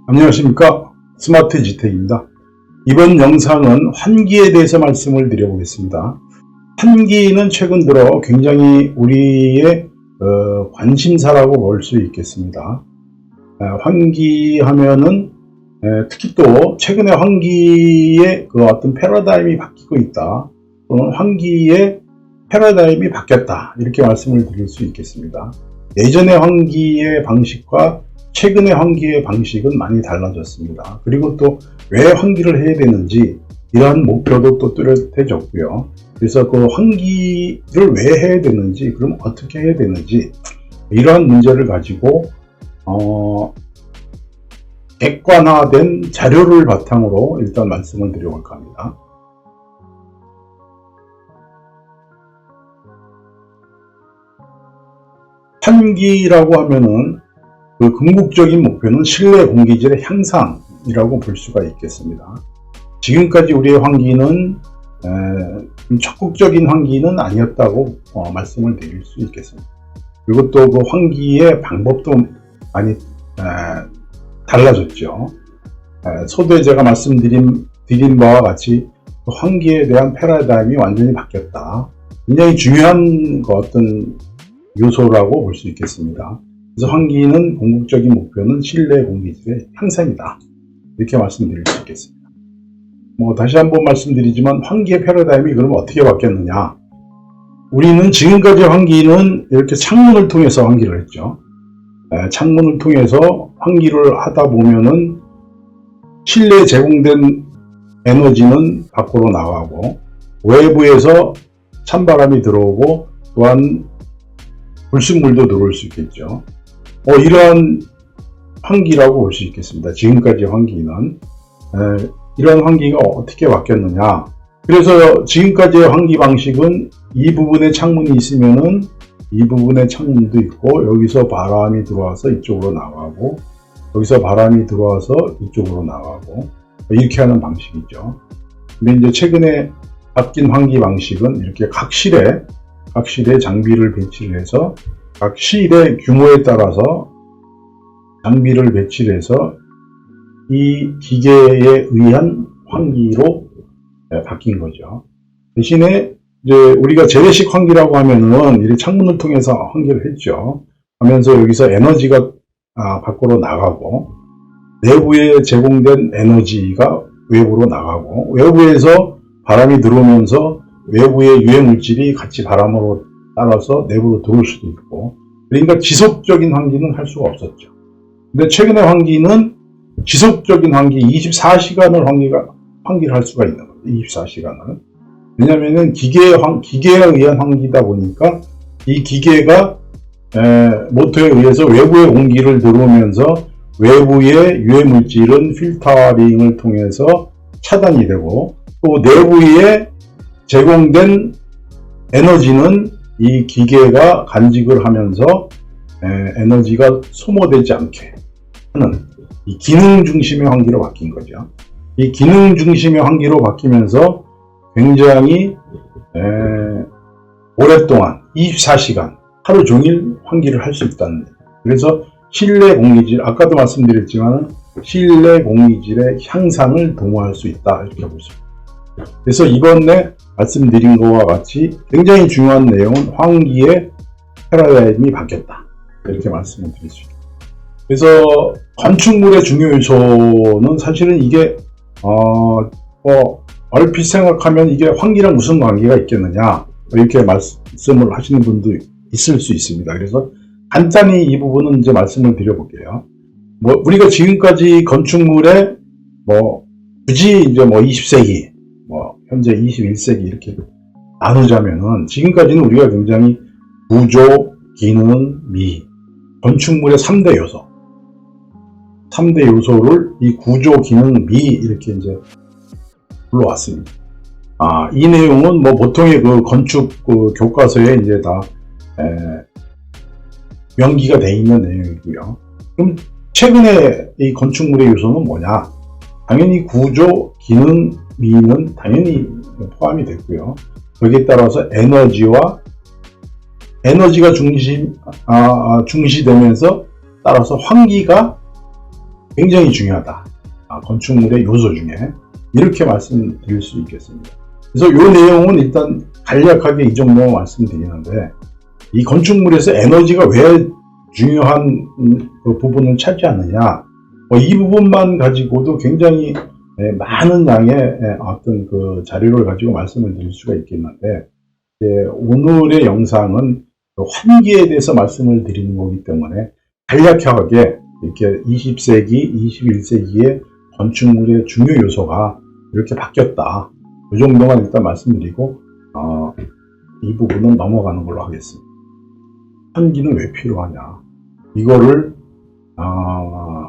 안녕하십니까, 스마트 지택입니다. 이번 영상은 환기에 대해서 말씀을 드려보겠습니다. 환기는 최근 들어 굉장히 우리의 관심사라고 볼 수 있겠습니다. 환기하면은 특히 또 최근에 환기의 그 어떤 패러다임이 바뀌고 있다, 또는 환기의 패러다임이 바뀌었다, 이렇게 말씀을 드릴 수 있겠습니다. 예전의 환기의 방식과 최근의 환기의 방식은 많이 달라졌습니다. 그리고 또 왜 환기를 해야 되는지, 이러한 목표도 또 뚜렷해졌고요. 그래서 그 환기를 왜 해야 되는지, 그럼 어떻게 해야 되는지, 이러한 문제를 가지고 객관화된 자료를 바탕으로 일단 말씀을 드려볼까 합니다. 환기라고 하면은 그 궁극적인 목표는 실내 공기질의 향상이라고 볼 수가 있겠습니다. 지금까지 우리의 환기는 적극적인 환기는 아니었다고 말씀을 드릴 수 있겠습니다. 그리고 또 그 환기의 방법도 많이 달라졌죠. 서두에 제가 말씀드린 바와 같이 환기에 대한 패러다임이 완전히 바뀌었다. 굉장히 중요한 어떤 요소라고 볼 수 있겠습니다. 그래서 환기는 궁극적인 목표는 실내 공기질의 향상이다, 이렇게 말씀드릴 수 있겠습니다. 다시 한번 말씀드리지만 환기의 패러다임이 그럼 어떻게 바뀌었느냐? 우리는 지금까지 환기는 이렇게 창문을 통해서 환기를 했죠. 창문을 통해서 환기를 하다 보면은 실내에 제공된 에너지는 밖으로 나가고, 외부에서 찬바람이 들어오고, 또한 불순물도 들어올 수 있겠죠. 이러한 환기라고 볼 수 있겠습니다. 지금까지 환기는 이러한 환기가 어떻게 바뀌었느냐? 그래서 지금까지의 환기 방식은 이 부분에 창문이 있으면은 이 부분에 창문도 있고, 여기서 바람이 들어와서 이쪽으로 나가고, 여기서 바람이 들어와서 이쪽으로 나가고, 이렇게 하는 방식이죠. 근데 이제 최근에 바뀐 환기 방식은 이렇게 각 실에 장비를 배치를 해서 각 실의 규모에 따라서 장비를 배치를 해서 이 기계에 의한 환기로 바뀐 거죠. 대신에 이제 우리가 재래식 환기라고 하면은 이렇게 창문을 통해서 환기를 했죠. 하면서 여기서 에너지가 밖으로 나가고, 내부에 제공된 에너지가 외부로 나가고, 외부에서 바람이 들어오면서 외부의 유해 물질이 같이 바람으로 따라서 내부로 들어올 수도 있고, 그러니까 지속적인 환기는 할 수가 없었죠. 근데 최근의 환기는 지속적인 환기, 24시간을 환기를 할 수가 있는 거예요. 24시간을. 왜냐면은 기계에 의한 환기다 보니까 이 기계가 모터에 의해서 외부의 공기를 들어오면서 외부의 유해 물질은 필터링을 통해서 차단이 되고, 또 내부에 제공된 에너지는 이 기계가 간직을 하면서 에너지가 소모되지 않게 하는 이 기능 중심의 환기로 바뀐 거죠. 이 기능 중심의 환기로 바뀌면서 굉장히 오랫동안 24시간 하루 종일 환기를 할 수 있다는 거예요. 그래서 실내 공기질, 아까도 말씀드렸지만 실내 공기질의 향상을 도모할 수 있다, 이렇게 볼 수 있습니다. 그래서 이번에 말씀드린 것과 같이 굉장히 중요한 내용은 환기의 패러다임이 바뀌었다, 이렇게 말씀을 드릴 수 있습니다. 그래서 건축물의 중요 요소는 사실은 이게 얼핏 생각하면 이게 환기랑 무슨 관계가 있겠느냐, 이렇게 말씀을 하시는 분도 있을 수 있습니다. 그래서 간단히 이 부분은 이제 말씀을 드려볼게요. 우리가 지금까지 건축물에 굳이 이제 20세기, 현재 21세기 이렇게 나누자면은, 지금까지는 우리가 굉장히 구조, 기능, 미, 건축물의 3대 요소를 이 구조, 기능, 미 이렇게 이제 불러왔습니다. 이 내용은 보통의 그 건축 교과서에 이제 다 명기가 되어 있는 내용이고요. 그럼 최근에 이 건축물의 요소는 뭐냐? 당연히 구조, 기능, 미는 당연히 포함이 됐고요. 거기에 따라서 에너지가 중시되면서 따라서 환기가 굉장히 중요하다. 건축물의 요소 중에 이렇게 말씀드릴 수 있겠습니다. 그래서 이 내용은 일단 간략하게 이 정도 말씀드리는데, 이 건축물에서 에너지가 왜 중요한 그 부분을 차지하느냐, 이 부분만 가지고도 굉장히 많은 양의 어떤 그 자료를 가지고 말씀을 드릴 수가 있겠는데, 오늘의 영상은 환기에 대해서 말씀을 드리는 거기 때문에 간략하게 이렇게 20세기, 21세기의 건축물의 중요 요소가 이렇게 바뀌었다. 이 정도만 일단 말씀드리고 이 부분은 넘어가는 걸로 하겠습니다. 환기는 왜 필요하냐? 이거를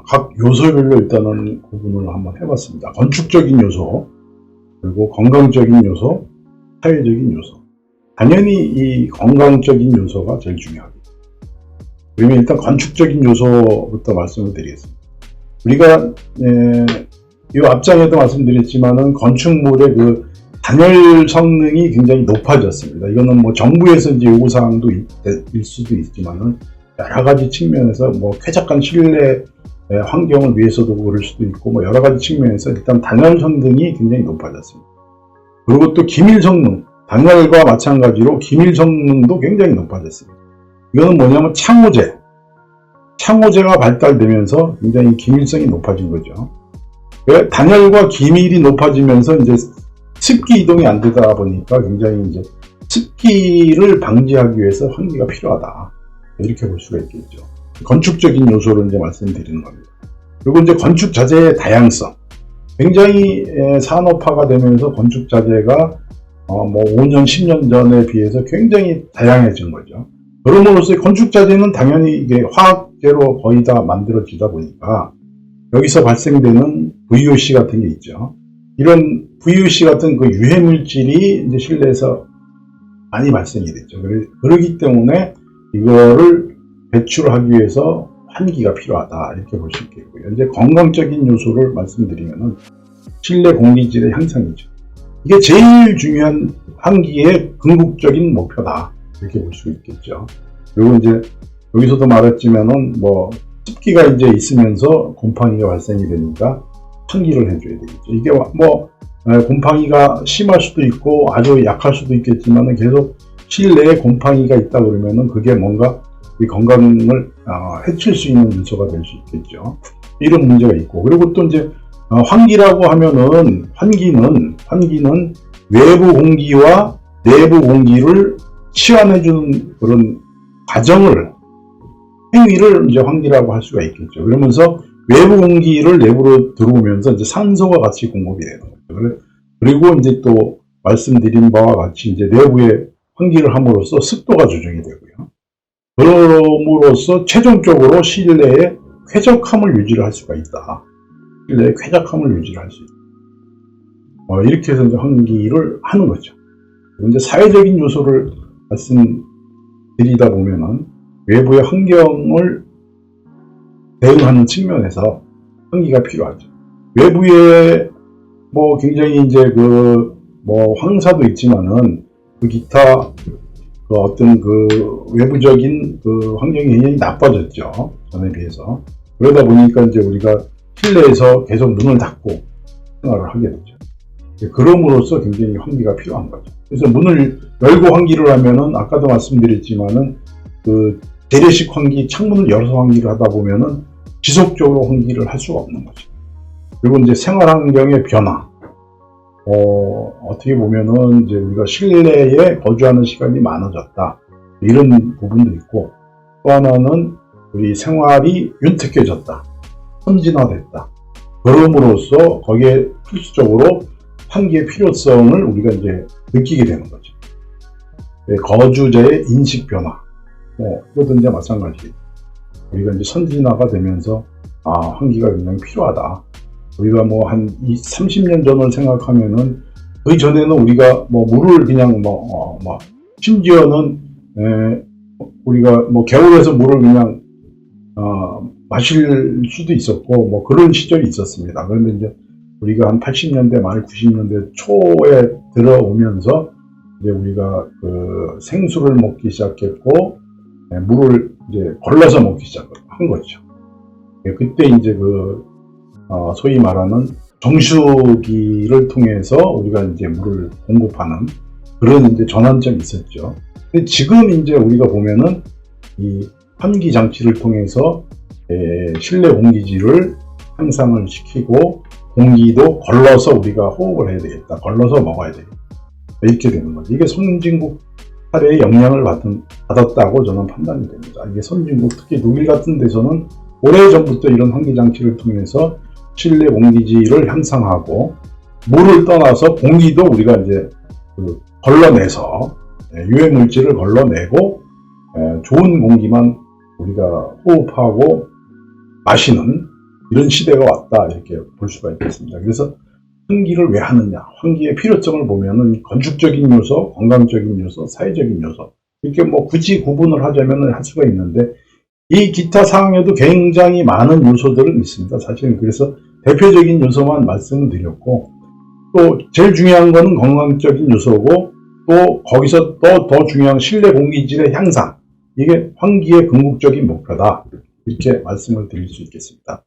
각 요소별로 일단은 구분을 한번 해봤습니다. 건축적인 요소, 그리고 건강적인 요소, 사회적인 요소. 당연히 이 건강적인 요소가 제일 중요합니다. 그러면 일단 건축적인 요소부터 말씀을 드리겠습니다. 우리가 이 앞장에도 말씀드렸지만은 건축물의 그 단열 성능이 굉장히 높아졌습니다. 이거는 뭐 정부에서 이제 요구사항도 일 수도 있지만은 여러 가지 측면에서 뭐 쾌적한 실내 환경을 위해서도 그럴 수도 있고 뭐 여러 가지 측면에서 일단 단열 성능이 굉장히 높아졌습니다. 그리고 또 기밀 성능, 단열과 마찬가지로 기밀 성능도 굉장히 높아졌습니다. 이거는 뭐냐면 창호제가 발달되면서 굉장히 기밀성이 높아진 거죠. 왜 단열과 기밀이 높아지면서 이제 습기 이동이 안 되다 보니까 굉장히 이제 습기를 방지하기 위해서 환기가 필요하다. 이렇게 볼 수가 있겠죠. 건축적인 요소를 이제 말씀드리는 겁니다. 그리고 이제 건축 자재의 다양성. 굉장히 산업화가 되면서 건축 자재가 뭐 5년, 10년 전에 비해서 굉장히 다양해진 거죠. 그럼으로써 건축 자재는 당연히 이게 화학재로 거의 다 만들어지다 보니까 여기서 발생되는 VOC 같은 게 있죠. 이런 VOC 같은 그 유해 물질이 이제 실내에서 많이 발생이 됐죠. 그러기 때문에 이거를 배출하기 위해서 환기가 필요하다. 이렇게 볼 수 있겠고요. 이제 건강적인 요소를 말씀드리면은 실내 공기질의 향상이죠. 이게 제일 중요한 환기의 궁극적인 목표다. 이렇게 볼 수 있겠죠. 그리고 이제 여기서도 말했지만은 뭐 습기가 이제 있으면서 곰팡이가 발생이 되니까 환기를 해줘야 되겠죠. 이게 뭐 곰팡이가 심할 수도 있고 아주 약할 수도 있겠지만은 계속 실내에 곰팡이가 있다 그러면은 그게 뭔가 이 건강을 해칠 수 있는 요소가 될 수 있겠죠. 이런 문제가 있고, 그리고 또 이제 환기라고 하면은 환기는 외부 공기와 내부 공기를 치환해주는 그런 행위를 이제 환기라고 할 수가 있겠죠. 그러면서 외부 공기를 내부로 들어오면서 이제 산소가 같이 공급이 되는 거죠. 그리고 이제 또 말씀드린 바와 같이 이제 내부에 환기를 함으로써 습도가 조정이 되고요. 그럼으로써 최종적으로 실내에 쾌적함을 유지를 할 수가 있다. 실내에 쾌적함을 유지를 할 수 있다. 이렇게 해서 이제 환기를 하는 거죠. 그리고 이제 사회적인 요소를 말씀드리다 보면은 외부의 환경을 대응하는 측면에서 환기가 필요하죠. 외부에 뭐 굉장히 이제 뭐 황사도 있지만은 그 기타 어떤 외부적인 환경이 굉장히 나빠졌죠. 전에 비해서. 그러다 보니까 이제 우리가 실내에서 계속 문을 닫고 생활을 하게 되죠. 그럼으로써 굉장히 환기가 필요한 거죠. 그래서 문을 열고 환기를 하면은 아까도 말씀드렸지만은 재래식 환기, 창문을 열어서 환기를 하다 보면은 지속적으로 환기를 할 수가 없는 거죠. 그리고 이제 생활 환경의 변화. 어떻게 보면은 이제 우리가 실내에 거주하는 시간이 많아졌다. 이런 부분도 있고, 또 하나는 우리 생활이 윤택해졌다. 선진화됐다. 그럼으로써 거기에 필수적으로 환기의 필요성을 우리가 이제 느끼게 되는 거죠. 거주자의 인식 변화. 그것도 이제 마찬가지. 우리가 이제 선진화가 되면서, 환기가 굉장히 필요하다. 우리가 뭐 한 30년 전을 생각하면은 그 전에는 우리가 뭐 물을 그냥 심지어는 우리가 뭐 겨울에서 물을 그냥 마실 수도 있었고 뭐 그런 시절이 있었습니다. 그런데 이제 우리가 한 80년대 말 90년대 초에 들어오면서 이제 우리가 생수를 먹기 시작했고 물을 이제 골라서 먹기 시작한 거죠. 그때 이제 소위 말하는 정수기를 통해서 우리가 이제 물을 공급하는 그런 이제 전환점이 있었죠. 근데 지금 이제 우리가 보면은 이 환기 장치를 통해서 실내 공기질을 향상을 시키고 공기도 걸러서 우리가 호흡을 해야 되겠다. 걸러서 먹어야 되겠다. 이렇게 되는 거죠. 이게 선진국 사례에 영향을 받았다고 저는 판단이 됩니다. 이게 선진국, 특히 독일 같은 데서는 오래전부터 이런 환기 장치를 통해서 실내 공기질을 향상하고 물을 떠나서 공기도 우리가 이제 걸러내서 유해 물질을 걸러내고 좋은 공기만 우리가 호흡하고 마시는 이런 시대가 왔다 이렇게 볼 수가 있겠습니다. 그래서 환기를 왜 하느냐, 환기의 필요성을 보면은 건축적인 요소, 건강적인 요소, 사회적인 요소 이렇게 뭐 굳이 구분을 하자면 할 수가 있는데 이 기타 사항에도 굉장히 많은 요소들은 있습니다. 사실은 그래서 대표적인 요소만 말씀을 드렸고 또 제일 중요한 거는 건강적인 요소고 또 거기서 또 더 중요한 실내 공기질의 향상 이게 환기의 궁극적인 목표다 이렇게 말씀을 드릴 수 있겠습니다.